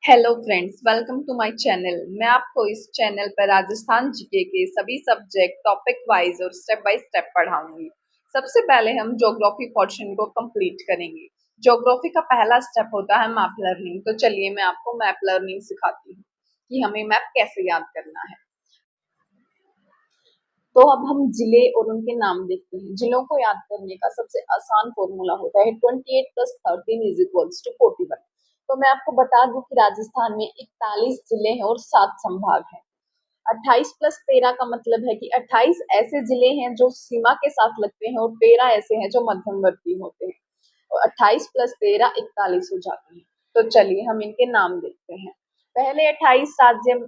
Hello friends, welcome to my channel. मैं आपको इस चैनल पर राजस्थान जीके के सभी सब्जेक्ट टॉपिक वाइज और स्टेप बाय स्टेप पढ़ाऊंगी। सबसे पहले हम ज्योग्राफी पोर्शन को कंप्लीट करेंगे। ज्योग्राफी का पहला स्टेप होता है मैप लर्निंग। तो चलिए मैं आपको मैप लर्निंग सिखाती हूँ कि हमें मैप कैसे याद करना है। तो अब हम जिले और उनके नाम देखते हैं। जिलों को याद करने का सबसे आसान फॉर्मूला होता है 28 + 13 = 41। तो मैं आपको बता दूं कि राजस्थान में 41 जिले हैं और 7 संभाग हैं। 28 + 13 का मतलब है कि 28 ऐसे जिले हैं जो सीमा के साथ लगते हैं और 13 ऐसे हैं जो मध्यमवर्ती होते हैं। और 28 + 13 41 हो जाते हैं। तो चलिए हम इनके नाम देखते हैं। पहले 28 राज्य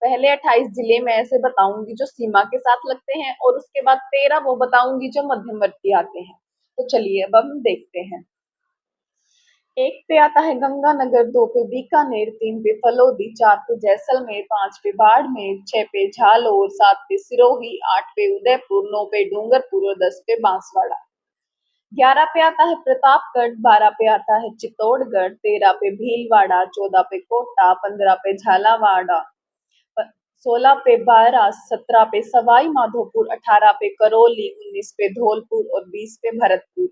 पहले 28 जिले मैं ऐसे बताऊंगी जो सीमा के साथ लगते हैं, और उसके बाद 13 वो बताऊंगी जो मध्यमवर्ती आते हैं। तो चलिए अब हम देखते हैं। एक पे आता है गंगानगर, दो पे बीकानेर, तीन पे फलोदी, चार पे जैसलमेर, पांच पे बाड़मेर, छह पे झालोर, सात पे सिरोही, आठ पे उदयपुर, नौ पे डूंगरपुर और 10 पे बांसवाड़ा। 11 पे आता है प्रतापगढ़, 12 पे आता है चित्तौड़गढ़, 13 पे भीलवाड़ा, 14 पे कोटा, 15 पे झालावाड़ा, 16 पे बारां, 17 पे सवाई माधोपुर, 18 पे करौली, 19 पे धौलपुर और 20 पे भरतपुर।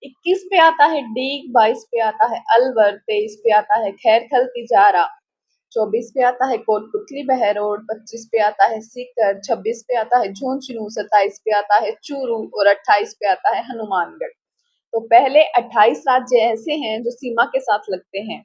21 पे आता है डीग, 22 पे आता है अलवर, 23 पे आता है खैरखल तिजारा, 24 पे आता है कोटपुतली बहरोड, 25 पे आता है सीकर, 26 पे आता है झुंझुनू, 27 पे आता है चूरू और 28 पे आता है हनुमानगढ़। तो पहले 28 राज्य ऐसे हैं जो सीमा के साथ लगते हैं।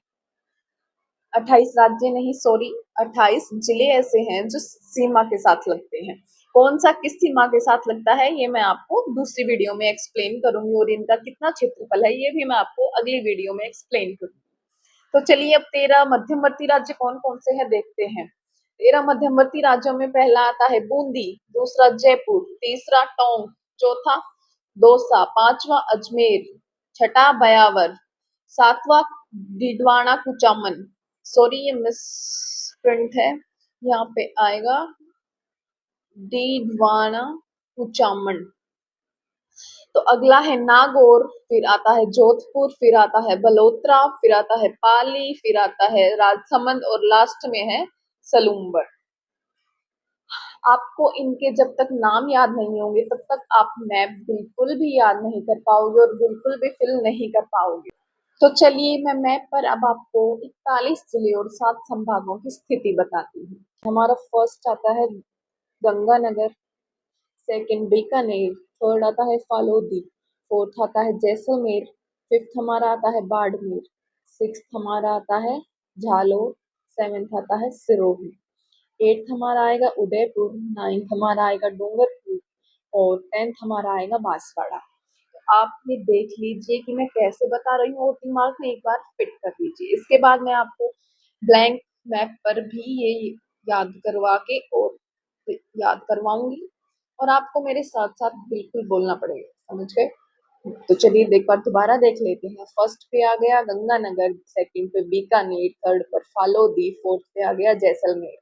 28 राज्य नहीं, सॉरी, 28 जिले ऐसे हैं जो सीमा के साथ लगते हैं। कौन सा किस सीमा के साथ लगता है ये मैं आपको दूसरी वीडियो में एक्सप्लेन करूंगी, और इनका कितना क्षेत्रफल है ये भी मैं आपको अगली वीडियो में एक्सप्लेन करूंगी। तो चलिए अब 13 मध्यवर्ती राज्य कौन कौन से हैं देखते हैं। 13 मध्यवर्ती राज्यों में पहला आता है बूंदी, दूसरा जयपुर, तीसरा टोंक, चौथा दौसा, पांचवा अजमेर, छठा बयावर, सातवां डिडवाना कुचामन, सॉरी ये मिस प्रिंट है, यहाँ पे आएगा डिडवाना कुचामन। तो अगला है नागौर, फिर आता है जोधपुर, फिर आता है बलोत्रा, फिर आता है पाली, फिर आता है राजसमंद और लास्ट में है सलूम्बर। आपको इनके जब तक नाम याद नहीं होंगे तब तक आप मैप बिल्कुल भी याद नहीं कर पाओगे और बिल्कुल भी फिल नहीं कर पाओगे। तो चलिए मैं मैप पर अब आपको 41 जिले और 7 संभागों की स्थिति बताती हूँ। हमारा फर्स्ट आता है गंगानगर, सेकंड बीकानेर, थर्ड आता है फालोदी, फोर्थ आता है जैसलमेर, फिफ्थ हमारा आता है बाड़मेर, सिक्स्थ हमारा आता है झालोर, सेवेंथ आता है सिरोही, एट्थ हमारा आएगा उदयपुर, नाइन्थ हमारा आएगा डूंगरपुर और 10th हमारा आएगा बांसवाड़ा। तो आप ये देख लीजिए कि मैं कैसे बता रही हूँ और दिमाग में एक बार फिट कर लीजिए। इसके बाद मैं आपको ब्लैंक मैप पर भी ये याद करवा के और याद करवाऊंगी, और आपको मेरे साथ साथ बिल्कुल बोलना पड़ेगा, समझ गए। तो चलिए एक बार दोबारा देख लेते हैं। फर्स्ट पे आ गया गंगानगर, सेकंड पे बीकानेर, थर्ड पर फालोदी, फोर्थ पे आ गया जैसलमेर,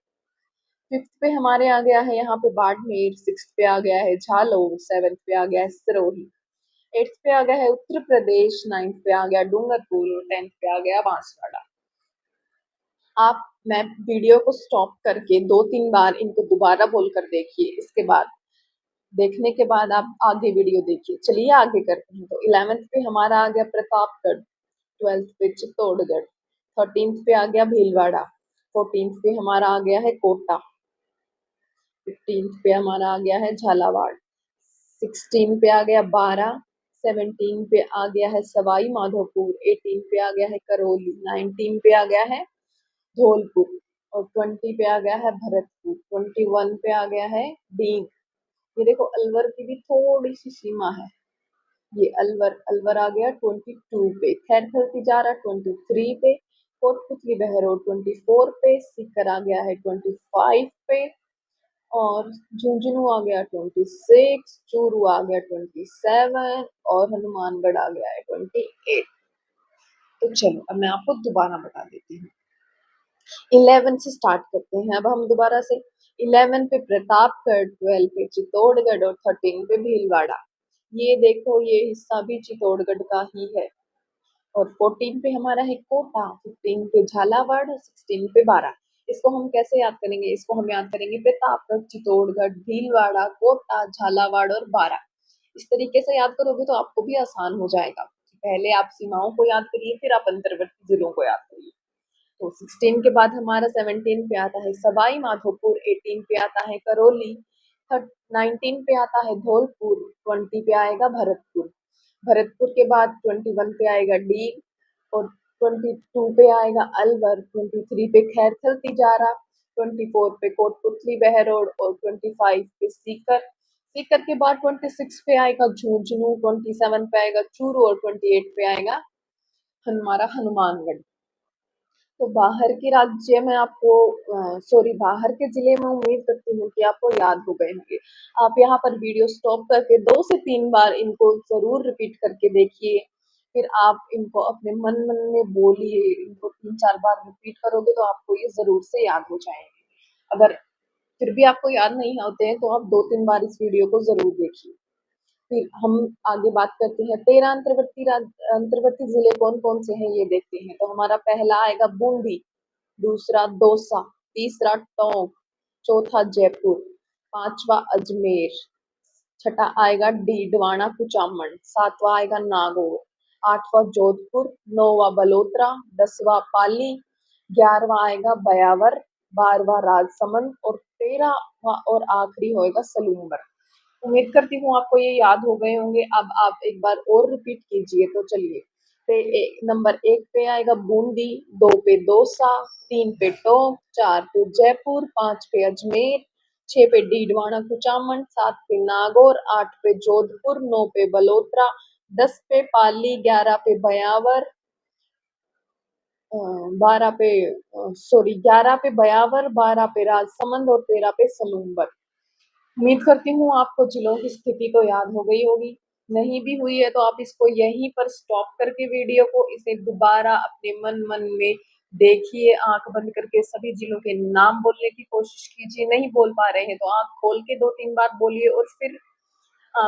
फिफ्थ पे हमारे आ गया है यहाँ पे बाड़मेर, सिक्स पे आ गया है झालोर, सेवेंथ पे आ गया है सिरोही, एट्थ पे आ गया है उत्तर प्रदेश, नाइन्थ पे आ गया डूंगरपुर और 10th पे आ गया बांसवाड़ा। आप मैं वीडियो को स्टॉप करके 2-3 बार इनको दोबारा बोलकर देखिए। इसके बाद देखने के बाद आप आगे वीडियो देखिए। चलिए आगे करते हैं। तो 11th पे हमारा आ गया प्रतापगढ़, 12th पे चित्तौड़गढ़, 13th पे आ गया भीलवाड़ा, 14th पे हमारा आ गया है कोटा, 15th पे हमारा आ गया है झालावाड़, 16 पे आ गया बारां, 17 पे आ गया है सवाई माधोपुर, 18 पे आ गया है करौली, 19 पे आ गया है धौलपुर और 20 पे आ गया है भरतपुर, 21 पे आ गया है डीग। ये देखो अलवर की भी थोड़ी सी सीमा है। ये अलवर अलवर आ गया 22 पे, खैरखल तिजारा 23 पे, कोटपुतली बहरोड 24 पे, सीकर आ गया है 25 पे और झुंझुनू आ गया 26, चूरू आ गया 27 और हनुमानगढ़ आ गया है 28। तो चलो अब मैं आपको दोबारा बता देती हूँ। 11 से स्टार्ट करते हैं अब हम दोबारा से। 11 पे प्रतापगढ़, 12 पे चित्तौड़गढ़ और 13 पे भीलवाड़ा। ये देखो ये हिस्सा भी चित्तौड़गढ़ का ही है। और 14 पे हमारा है कोटा, 15 पे झालावाड़, 16 पे बारां। इसको हम कैसे याद करेंगे? इसको हम याद करेंगे प्रतापगढ़, चित्तौड़गढ़, भीलवाड़ा, कोटा, झालावाड़ और बारां। इस तरीके से याद करोगे तो आपको भी आसान हो जाएगा। पहले आप सीमाओं को याद करिए, फिर आप अंतर्वर्ती जिलों को याद करिए। तो 16 के बाद हमारा 17 पे आता है सवाई माधोपुर, 18 पे आता है करौली, 19 पे आता है धौलपुर, 20 पे आएगा भरतपुर। भरतपुर के बाद 21 पे आएगा डीग और 22 पे आएगा अलवर, 23 पे खैरथल तिजारा, 24 पे कोटपुतली बहरोड और 25 पे सीकर। सीकर के बाद 26 पे आएगा झुंझुनू, 27 पे आएगा चूरू और 28 पे आएगा हमारा हनुमानगढ़। तो बाहर के राज्य में आपको सॉरी बाहर के जिले में उम्मीद करती हूँ कि आपको याद हो गए होंगे। आप यहाँ पर वीडियो स्टॉप करके 2 से 3 बार इनको ज़रूर रिपीट करके देखिए। फिर आप इनको अपने मन-मन में बोलिए, इनको 3-4 बार रिपीट करोगे तो आपको ये ज़रूर से याद हो जाएँगे। अगर फिर भी आपको याद नहीं होते हैं तो आप 2-3 बार इस वीडियो को ज़रूर देखिए। फिर हम आगे बात करते हैं 13 अंतर्वर्ती जिले कौन-कौन से हैं ये देखते हैं। तो हमारा पहला आएगा बूंदी, दूसरा दौसा, तीसरा टोंक, चौथा जयपुर, पांचवा अजमेर, छठा आएगा डीडवाना कुचामन, सातवां आएगा नागौर, आठवां जोधपुर, नौवां बलोत्रा, 10वां पाली, 11वां आएगा बयावर, 12वां राजसमंद और 13वां और आखिरी होएगा सलूंबर। उम्मीद करती हूँ आपको ये याद हो गए होंगे। अब आप एक बार और रिपीट कीजिए। तो चलिए, नंबर 1 पे आएगा बूंदी, 2 पे दौसा, 3 पे टोंक, 4 पे जयपुर, 5 पे अजमेर, 6 पे डीडवाना कुचामन, 7 पे नागौर, 8 पे जोधपुर, 9 पे बलोत्रा, 10 पे पाली, 11 पे भयावर, 12 पे 11 पे बयावर, 12 पे राजसमंद और 13 पे सलूम्बर। उम्मीद करती हूँ आपको जिलों की स्थिति तो याद हो गई होगी। नहीं भी हुई है तो आप इसको यहीं पर स्टॉप करके वीडियो को इसे दोबारा अपने मन में देखिए, आंख बंद करके सभी जिलों के नाम बोलने की कोशिश कीजिए। नहीं बोल पा रहे हैं तो आंख खोल के 2-3 बार बोलिए और फिर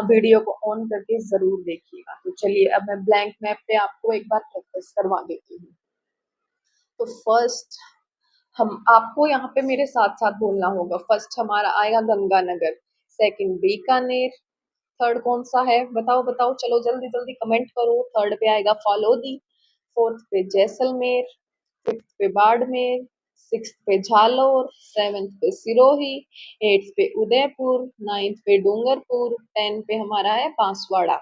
वीडियो को ऑन करके जरूर देखिएगा। तो चलिए, अब मैं ब्लैंक मैप पे आपको एक बार प्रैक्टिस करवा देती हूँ। तो फर्स्ट हम आपको यहाँ पे मेरे साथ साथ बोलना होगा। फर्स्ट हमारा आएगा गंगानगर, सेकंड बीकानेर, थर्ड कौन सा है बताओ बताओ, चलो जल्दी जल्दी कमेंट करो। थर्ड पे आएगा फालोदी, फोर्थ पे जैसलमेर, फिफ्थ पे बाड़मेर, सिक्स पे झालोर, सेवेंथ पे Sirohi, eighth pay Udaipur, ninth पे डूंगरपुर, 10 पे हमारा है बांसवाड़ा।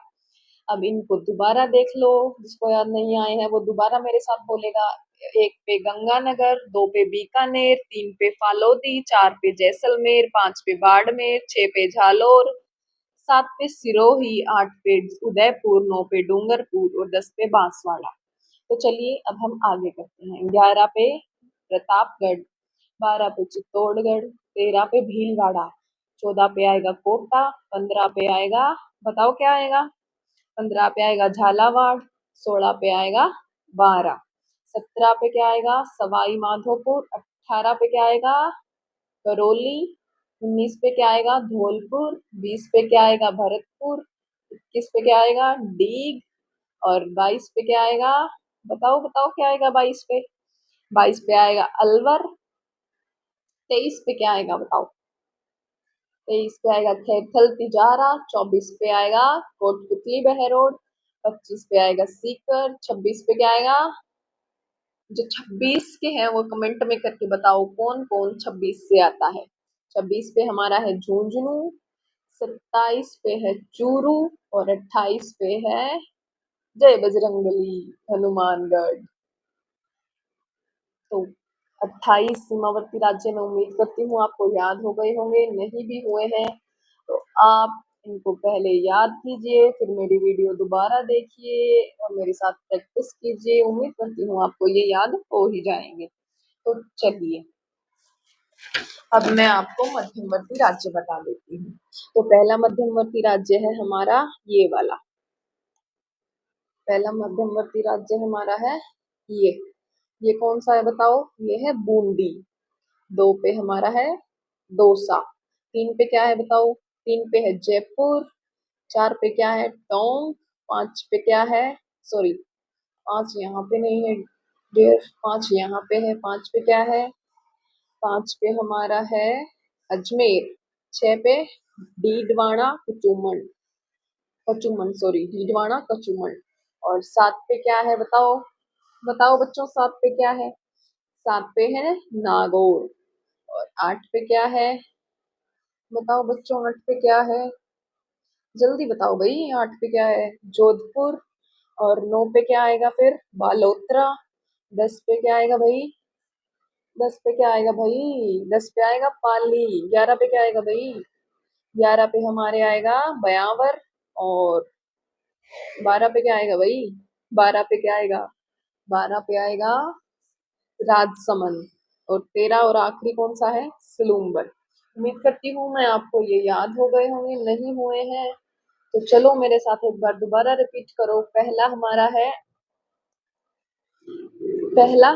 अब इनको दोबारा देख लो, जिसको याद नहीं आए हैं वो दोबारा मेरे साथ बोलेगा। एक पे गंगानगर, 2 पे बीकानेर, 3 पे फालोदी, 4 पे जैसलमेर, 5 पे बाड़मेर, 6 पे झालोर, 7 पे सिरोही, 8 पे उदयपुर, 9 पे डूंगरपुर और 10 पे बांसवाड़ा। तो चलिए अब हम आगे करते हैं। 11 पे प्रतापगढ़, 12 पे चित्तौड़गढ़, 13 पे भीलवाड़ा, 14 पे आएगा कोटा, 15 पे आएगा, बताओ क्या आएगा? 15 पे आएगा झालावाड़, 16 पे आएगा बारां, 17 पे क्या आएगा? सवाई माधोपुर, 18 पे क्या आएगा? करौली, 19 पे क्या आएगा? धौलपुर, 20 पे क्या आएगा? भरतपुर, 21 पे क्या आएगा? डीग और 22 पे क्या आएगा? बताओ बताओ क्या आएगा 22 पे? 22 पे आएगा अलवर, 23 पे क्या आएगा बताओ? 23 पे आएगा खैथल तिजारा, 24 पे आएगा कोटपुतली बहरोड, 25 पे आएगा सीकर, 26 पे क्या आएगा? जो 26 के हैं वो कमेंट में करके बताओ कौन कौन 26 से आता है। 26 पे हमारा है झुंझुनू, 27 पे है चूरू और 28 पे है जय बजरंगबली हनुमानगढ़। तो 28 सीमावर्ती राज्य में उम्मीद करती हूँ आपको याद हो गए होंगे। नहीं भी हुए हैं तो आप इनको पहले याद कीजिए, फिर मेरी वीडियो दोबारा देखिए और मेरे साथ प्रैक्टिस कीजिए। उम्मीद करती हूँ आपको ये याद हो ही जाएंगे। तो चलिए, अब मैं आपको मध्यवर्ती राज्य बता देती हूँ। तो पहला मध्यवर्ती राज्य है हमारा ये वाला। पहला मध्यवर्ती राज्य हमारा है ये कौन सा है बताओ? ये है बूंदी। 2 पे हमारा है दौसा, 3 पे क्या है बताओ? 3 पे है जयपुर, 4 पे क्या है? टोंक, 5 पे क्या है? सॉरी 5 यहाँ पे नहीं है डियर, 5 यहाँ पे है। 5 पे क्या है? 5 पे हमारा है अजमेर। 6 पे डीडवाना कुचुमन, कचुमन सॉरी, डीडवाना कचुमन। और 7 पे क्या है बताओ? बताओ बच्चों, 7 पे क्या है? 7 पे है नागौर। और 8 पे क्या है? बताओ बच्चों, 8 पे क्या है? जल्दी बताओ भाई, 8 पे क्या है? जोधपुर। और 9 पे क्या आएगा फिर? बालोतरा। 10 पे क्या आएगा भाई? 10 पे क्या आएगा भाई? 10 पे आएगा पाली। 11 पे क्या आएगा भाई? 11 पे हमारे आएगा बयावर। और 12 पे क्या आएगा भाई? 12 पे क्या आएगा? 12 पे आएगा राजसमंद। और 13 और आखिरी कौन सा है? सिलुम्बर। उम्मीद करती हूँ मैं आपको ये याद हो गए होंगे, नहीं हुए हैं तो चलो मेरे साथ एक बार दोबारा रिपीट करो। पहला हमारा है, पहला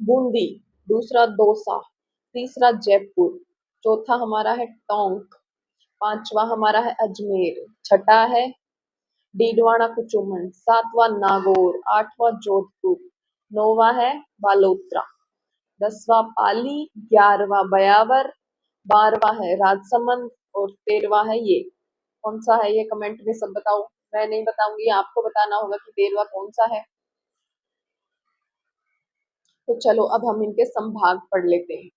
बूंदी, दूसरा दौसा, तीसरा जयपुर, चौथा हमारा है टोंक, पांचवा हमारा है अजमेर, छठा है डीडवाना कुचुमन, सातवां नागौर, आठवां जोधपुर, नौवां है बालोतरा, 10वां पाली, 11वां बयावर, 12वां है राजसमंद और 13वां है ये। कौन सा है ये? कमेंट में सब बताओ। मैं नहीं बताऊंगी, आपको बताना होगा कि 13वां कौन सा है। तो चलो अब हम इनके संभाग पढ़ लेते हैं।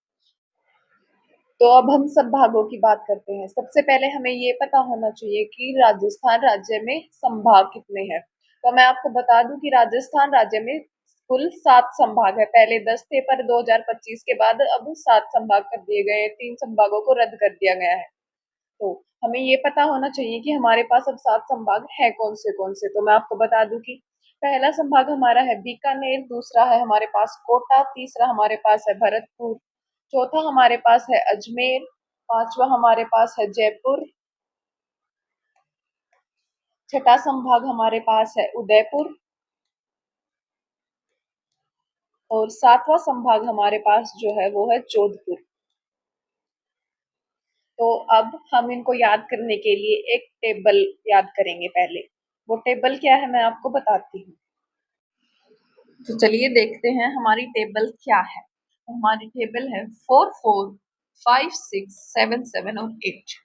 तो अब हम संभागों की बात करते हैं। सबसे पहले हमें ये पता होना चाहिए कि राजस्थान राज्य में संभाग कितने हैं। तो मैं आपको बता दूं कि राजस्थान राज्य में कुल 7 संभाग है। पहले 10 थे पर 2025 के बाद अब 7 संभाग कर दिए गए हैं। 3 संभागों को रद्द कर दिया गया है। तो हमें ये पता होना चाहिए कि हमारे पास अब 7 संभाग है कौन से। तो मैं आपको बता दूं कि पहला संभाग हमारा है बीकानेर, दूसरा है हमारे पास कोटा, तीसरा हमारे पास है भरतपुर, चौथा हमारे पास है अजमेर, पांचवा हमारे पास है जयपुर, छठा संभाग हमारे पास है उदयपुर और सातवां संभाग हमारे पास जो है वो है जोधपुर। तो अब हम इनको याद करने के लिए एक टेबल याद करेंगे पहले। वो टेबल क्या है मैं आपको बताती हूँ। तो चलिए देखते हैं हमारी टेबल क्या है। तो हमारी टेबल है 4 4 5 6 7 7 और 8।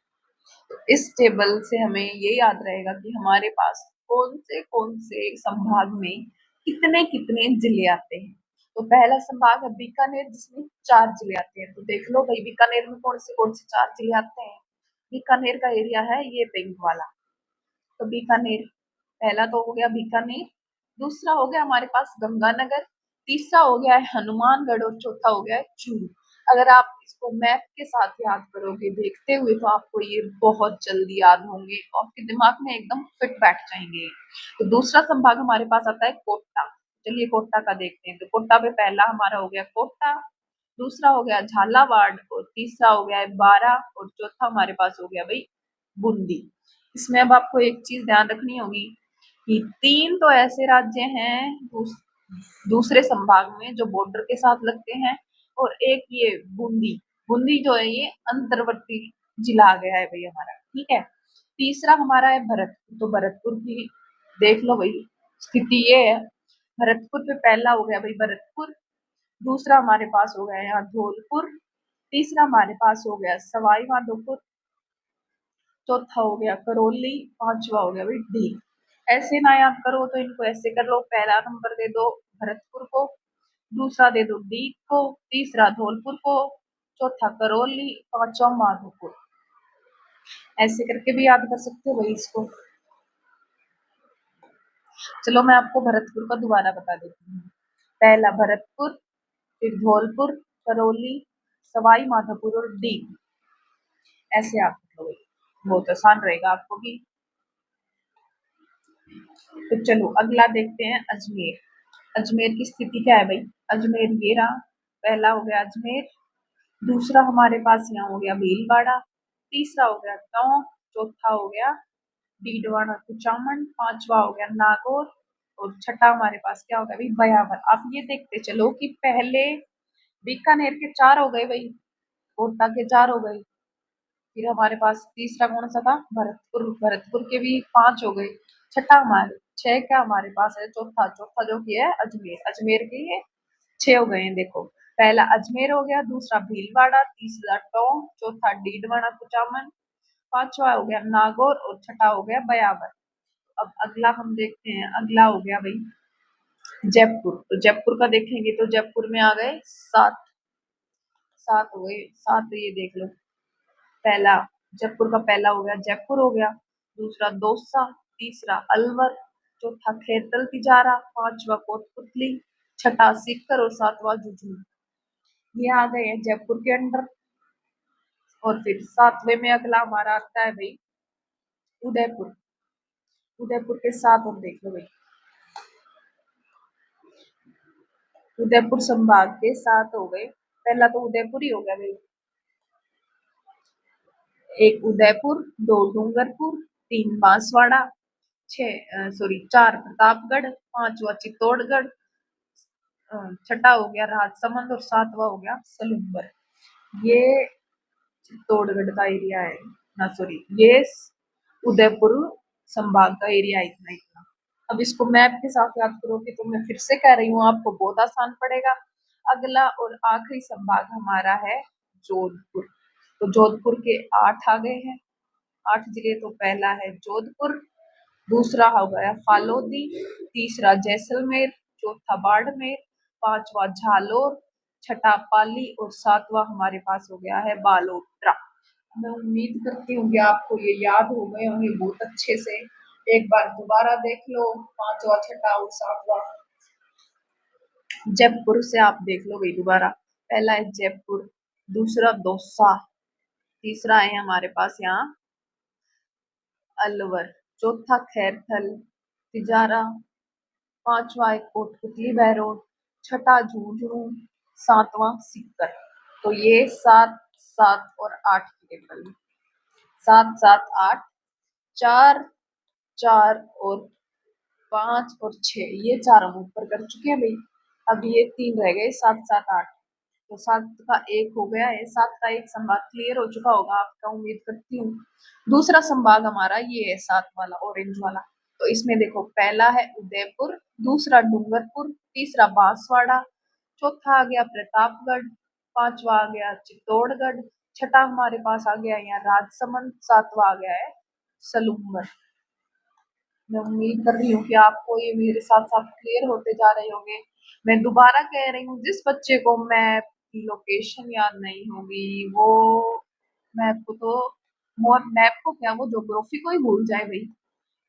तो इस टेबल से हमें ये याद रहेगा कि हमारे पास कौन से संभाग में कितने कितने जिले आते हैं। तो पहला संभाग है बीकानेर जिसमें 4 जिले आते हैं। तो देख लो भाई बीकानेर में कौन से 4 जिले आते हैं। बीकानेर का एरिया है ये पिंक वाला। तो बीकानेर पहला तो हो गया बीकानेर, दूसरा हो गया हमारे पास गंगानगर, तीसरा हो गया है हनुमानगढ़ और चौथा हो गया है चूरू। अगर आप इसको मैप के साथ याद करोगे देखते हुए तो आपको ये बहुत जल्दी याद होंगे, आपके दिमाग में एकदम फिट बैठ जाएंगे। तो दूसरा संभाग हमारे पास आता है कोटा। चलिए कोटा का देखते हैं। तो कोटा पे पहला हमारा हो गया कोटा, दूसरा हो गया झालावाड़ और तीसरा हो गया है बारा और चौथा हमारे पास हो गया भाई बूंदी। इसमें अब आपको एक चीज ध्यान रखनी होगी कि 3 तो ऐसे राज्य हैं दूसरे संभाग में जो बॉर्डर के साथ लगते हैं और एक ये बूंदी। बूंदी जो है ये अंतर्वर्ती जिला आ गया है भाई हमारा, ठीक है। तीसरा हमारा है भरतपुर। तो भरतपुर की देख लो भाई स्थिति ये है। भरतपुर पे पहला हो गया भाई भरतपुर, दूसरा हमारे पास हो गया यहाँ धौलपुर, तीसरा हमारे पास हो गया सवाई माधोपुर, चौथा हो गया करौली, पांचवा हो गया भाई ढील। ऐसे ना याद करो तो इनको ऐसे कर लो, पहला नंबर दे दो भरतपुर को, दूसरा दे दो डी को, तीसरा धौलपुर को, चौथा करौली, पांचवा माधोपुर। ऐसे करके भी याद कर सकते हो भाई इसको। चलो मैं आपको भरतपुर का दोबारा बता देती हूँ। पहला भरतपुर, फिर धौलपुर, करौली, सवाई माधोपुर और डी। ऐसे याद कर लो भाई, बहुत आसान रहेगा आपको भी। तो चलो अगला देखते हैं अजमेर। अजमेर की स्थिति क्या है भाई? अजमेर ये रहा, पहला हो गया अजमेर, दूसरा हमारे पास यहाँ हो गया भीलवाड़ा, तीसरा हो गया टोंक, चौथा हो गया डीडवाना कुचामन, पांचवा हो गया नागौर और छठा हमारे पास क्या हो गया भाई बयावर। आप ये देखते चलो कि पहले बीकानेर के 4 हो गए भाई, कोटा के 4 हो गए, फिर हमारे पास तीसरा कौन सा था भरतपुर, भरतपुर के भी 5 हो गए, छठा हमारे 6 क्या हमारे पास है, चौथा चौथा जो कि है अजमेर, अजमेर के ये 6 हो गए हैं। देखो पहला अजमेर हो गया, दूसरा भीलवाड़ा, तीसरा टोंक, चौथा डीडवाना कुचामन, पांचवा हो गया नागौर और छठा हो गया बयावर। अब अगला हम देखते हैं, अगला हो गया भाई जयपुर। तो जयपुर का देखेंगे तो जयपुर में आ गए 7, 7 हो गए, 7 ये देख लो। पहला जयपुर का पहला हो गया जयपुर हो गया, दूसरा दौसा, तीसरा अलवर, चौथा खेरतल तिजारा, पांचवा कोटपुतली, छठा सीकर और सातवां झुंझुनू। ये आ गए हैं जयपुर के अंडर। और फिर सातवें में अगला हमारा आता है भाई उदयपुर। उदयपुर के 7 और देख लो भाई, उदयपुर संभाग के 7 हो गए। पहला तो उदयपुर ही हो गया भाई। एक उदयपुर, दो डूंगरपुर, तीन बांसवाड़ा, 4 प्रतापगढ़, पांचवा चित्तौड़गढ़, छठा हो गया राजसमंद और सातवां हो गया सलूबर। ये चित्तौड़गढ़ का एरिया है ना, सॉरी ये उदयपुर संभाग का एरिया है, इतना इतना। अब इसको मैप के साथ याद करोगे तो मैं फिर से कह रही हूँ आपको बहुत आसान पड़ेगा। अगला और आखिरी संभाग हमारा है जोधपुर। तो जोधपुर के 8 आ गए हैं, 8 जिले। तो पहला है जोधपुर, दूसरा हो गया फालोदी, तीसरा जैसलमेर, चौथा बाड़मेर, पांचवा झालोर, छठा पाली और सातवां हमारे पास हो गया है बालोतरा। मैं उम्मीद करती हूँ कि आपको ये याद हो गए होंगे बहुत अच्छे से। एक बार दोबारा देख लो, पांचवा छठा और सातवां जयपुर से आप देख लो भाई दोबारा। पहला है जयपुर, दूसरा दौसा, तीसरा है हमारे पास यहाँ अलवर, चौथा खैरथल तिजारा, पांचवा है कोटपुतली बहरोड, छठा झुंझुनू, सातवां सीकर। तो ये 7, 7 और 8 की टेबल, 7, 7, 8, 4, 4 और 5 और 6, ये 4 हम ऊपर कर चुके हैं भाई। अब ये 3 रह गए, 7, 7, 8। तो 7 का 1 हो गया है, 7 का 1 संभाग क्लियर हो चुका होगा आपका, उम्मीद करती हूँ। दूसरा संभाग हमारा ये है 7 वाला ऑरेंज वाला। तो इसमें देखो पहला है उदयपुर, दूसरा डूंगरपुर, तीसरा बांसवाड़ा, चौथा आ गया प्रतापगढ़, पांचवा आ गया चित्तौड़गढ़, छठा हमारे पास आ गया यहाँ राजसमंद, सातवां आ गया है सलूबर। मैं उम्मीद कर रही हूँ कि आपको ये मेरे साथ साथ क्लियर होते जा रहे होंगे। मैं दोबारा कह रही हूँ, जिस बच्चे को मैप की लोकेशन याद नहीं होगी वो मैप को तो मैप को क्या, वो ज्योग्राफी को ही भूल जाए भाई।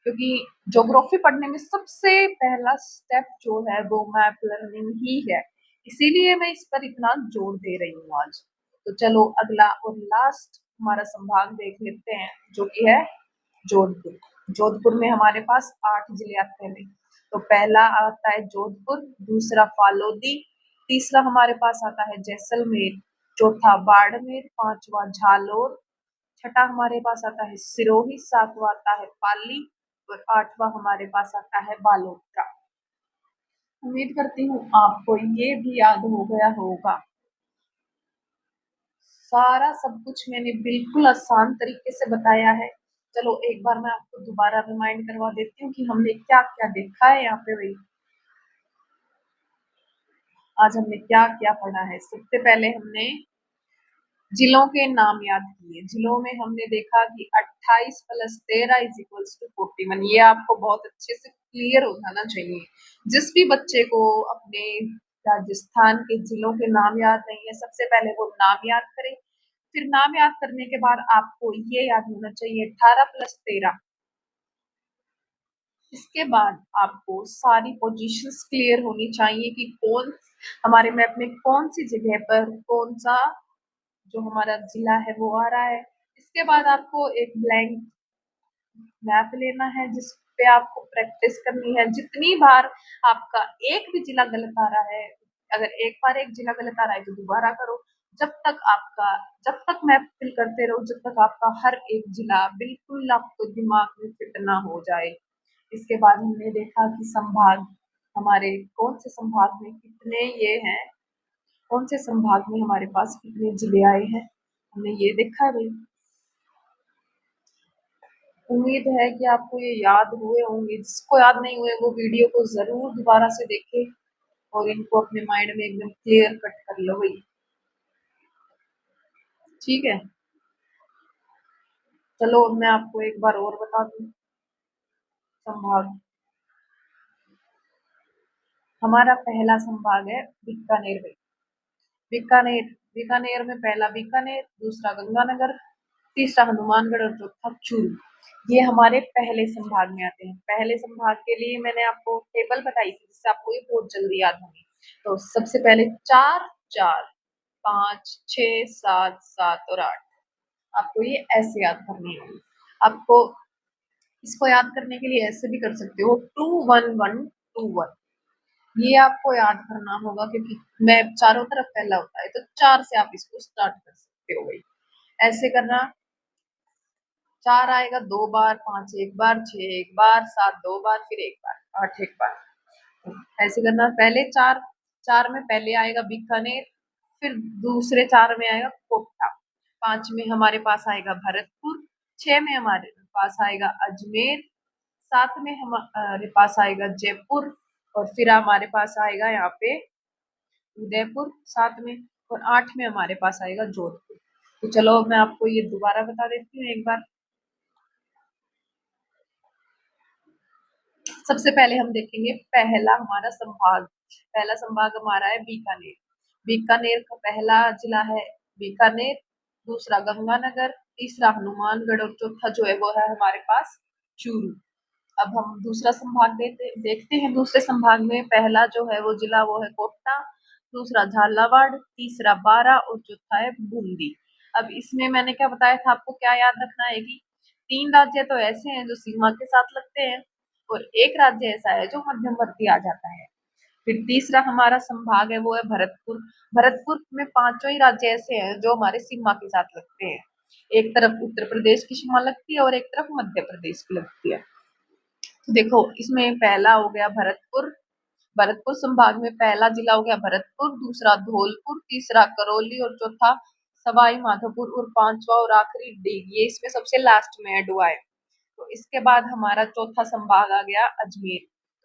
क्योंकि ज्योग्राफी पढ़ने में सबसे पहला स्टेप जो है वो मैप लर्निंग ही है। इसीलिए मैं इस पर इतना जोर दे रही हूँ आज। तो चलो अगला और लास्ट हमारा संभाग देख लेते हैं जो कि है जोधपुर। जोधपुर में हमारे पास 8 जिले आते हैं। तो पहला आता है जोधपुर, दूसरा फालोदी, तीसरा हमारे पास आता है जैसलमेर, चौथा बाड़मेर, पांचवा झालोर, छठा हमारे पास आता है सिरोही, सातवां आता है पाली और आठवां हमारे पास आता है बालोतरा। उम्मीद करती हूँ आपको ये भी याद हो गया होगा। सारा सब कुछ मैंने बिल्कुल आसान तरीके से बताया है। चलो एक बार मैं आपको दोबारा रिमाइंड करवा देती हूँ कि हमने क्या क्या देखा है यहाँ पे भाई। आज हमने क्या क्या पढ़ा है। सबसे पहले हमने जिलों के नाम याद किए। जिलों में हमने देखा कि 28 + 13 = 41। ये आपको बहुत अच्छे से क्लियर हो जाना चाहिए। जिस भी बच्चे को अपने राजस्थान के जिलों के नाम याद नहीं है, सबसे पहले वो नाम याद करे। फिर नाम याद करने के बाद आपको ये याद होना चाहिए 18 + 13। इसके बाद आपको सारी पोजीशंस क्लियर होनी चाहिए कि कौन हमारे मैप में कौन सी जगह पर कौन सा जो हमारा जिला है वो आ रहा है। इसके बाद आपको एक ब्लैंक मैप लेना है जिस पे आपको प्रैक्टिस करनी है। जितनी बार आपका एक भी जिला गलत आ रहा है, अगर एक बार एक जिला गलत आ रहा है तो दोबारा करो। जब तक मैप फिल करते रहो, जब तक आपका हर एक जिला बिल्कुल आपको दिमाग में फिट ना हो जाए। इसके बाद हमने देखा कि संभाग हमारे कौन से संभाग में कितने ये हैं, कौन से संभाग में हमारे पास कितने जिले आए हैं, हमने ये देखा है भाई। उम्मीद है कि आपको ये याद हुए होंगे। जिसको याद नहीं हुए वो वीडियो को ज़रूर दोबारा से देखे और इनको अपने माइंड में एकदम क्लियर कट कर लो भाई। ठीक है, चलो मैं आपको एक बार और बता दूं संभाग। हमारा पहला संभाग है बीकानेर में। बीकानेर बीकानेर में पहला बीकानेर, दूसरा गंगानगर, तीसरा हनुमानगढ़ और चौथा चूरू। ये हमारे पहले संभाग में आते हैं। पहले संभाग के लिए मैंने आपको टेबल बताई थी जिससे आपको ये बहुत जल्दी याद होगी। तो सबसे पहले 4 4 5 6 7 7 और 8 आपको ये ऐसे याद करनी होगी। आपको इसको याद करने के लिए ऐसे भी कर सकते हो 2 1 1 2 1। ये आपको याद करना होगा क्योंकि मैप चारों तरफ फैला होता है, तो 4 से आप इसको स्टार्ट कर सकते हो भाई। ऐसे करना, 4 आएगा 2 बार, 5 एक बार, 6 एक बार, 7 2 बार, फिर 1 बार, 8 एक बार। ऐसे करना, पहले 4 4 में पहले आएगा बीकानेर, फिर दूसरे 4 में आएगा कोटा, 5 में हमारे पास आएगा भरतपुर, 6 में हमारे पास आएगा अजमेर, 7 में हमारे पास आएगा जयपुर और फिर हमारे पास आएगा यहाँ पे उदयपुर 7 में और 8 में हमारे पास आएगा जोधपुर। तो चलो मैं आपको ये दोबारा बता देती हूँ एक बार। सबसे पहले हम देखेंगे पहला हमारा संभाग। पहला संभाग हमारा है बीकानेर। बीकानेर का पहला जिला है बीकानेर, दूसरा गंगानगर, तीसरा हनुमानगढ़ और चौथा जो है वो है हमारे पास चूरू। अब हम दूसरा संभाग देखते हैं। दूसरे संभाग में पहला जो है वो जिला वो है कोटा, दूसरा झालावाड़, तीसरा बारा और चौथा है बूंदी। अब इसमें मैंने क्या बताया था आपको, क्या याद रखना है कि 3 राज्य तो ऐसे हैं जो सीमा के साथ लगते हैं और एक राज्य ऐसा है जो मध्यवर्ती आ जाता है। फिर तीसरा हमारा संभाग है वो है भरतपुर। भरतपुर में पांचों ही राज्य ऐसे हैं जो हमारे सीमा के साथ लगते हैं। एक तरफ उत्तर प्रदेश की सीमा लगती है और एक तरफ मध्य प्रदेश की लगती है। तो देखो इसमें पहला हो गया भरतपुर। भरतपुर संभाग में पहला जिला हो गया भरतपुर, दूसरा धौलपुर, तीसरा करौली और चौथा सवाई माधोपुर और पांचवा और आखिरी डीग। ये इसमें सबसे लास्ट में ऐड हुआ है। तो इसके बाद हमारा चौथा संभाग आ गया अजमेर।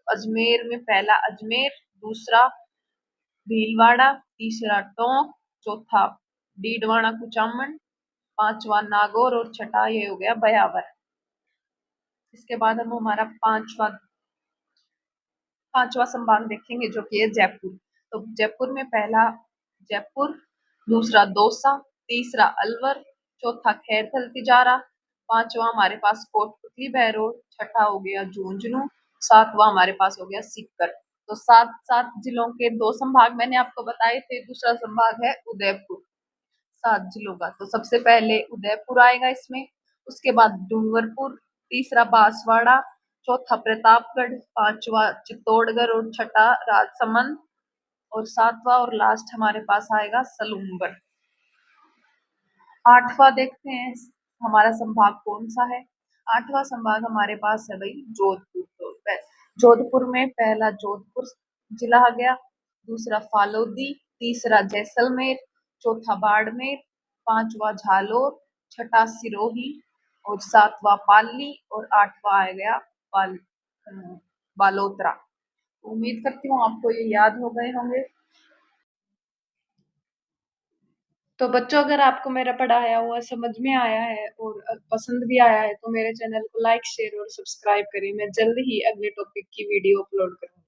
अजमेर में पहला अजमेर, दूसरा भीलवाड़ा, तीसरा टोंक, चौथा डीडवाना कुचामन, पांचवा नागौर और छठा ये हो गया बयावर। इसके बाद हम हमारा पांचवा संभाग देखेंगे जो कि है जयपुर। तो जयपुर में पहला जयपुर, दूसरा दौसा, तीसरा अलवर, चौथा खैरथल तिजारा, पांचवा हमारे पास कोटपुतली बहरोड, छठा हो गया झुंझुनू, सातवां हमारे पास हो गया सीकर। तो 7 जिलों के 2 संभाग मैंने आपको बताए थे। दूसरा संभाग है उदयपुर, 7 जिलों का। तो सबसे पहले उदयपुर आएगा इसमें, उसके बाद डूंगरपुर, तीसरा बांसवाड़ा, चौथा प्रतापगढ़, पांचवा चित्तौड़गढ़ और छठा राजसमंद और सातवां और लास्ट हमारे पास आएगा सलूम्बर। आठवां देखते हैं हमारा संभाग कौन सा है। आठवां संभाग हमारे पास है भाई जोधपुर। तो जोधपुर में पहला जोधपुर जिला आ गया, दूसरा फालोदी, तीसरा जैसलमेर, चौथा बाड़मेर, पांचवा झालोर, छठा सिरोही और सातवां पाली और आठवां आ गया बालोतरा। उम्मीद करती हूँ आपको ये याद हो गए होंगे। तो बच्चों अगर आपको मेरा पढ़ाया हुआ समझ में आया है और पसंद भी आया है तो मेरे चैनल को लाइक शेयर और सब्सक्राइब करें। मैं जल्द ही अगले टॉपिक की वीडियो अपलोड करूंगी।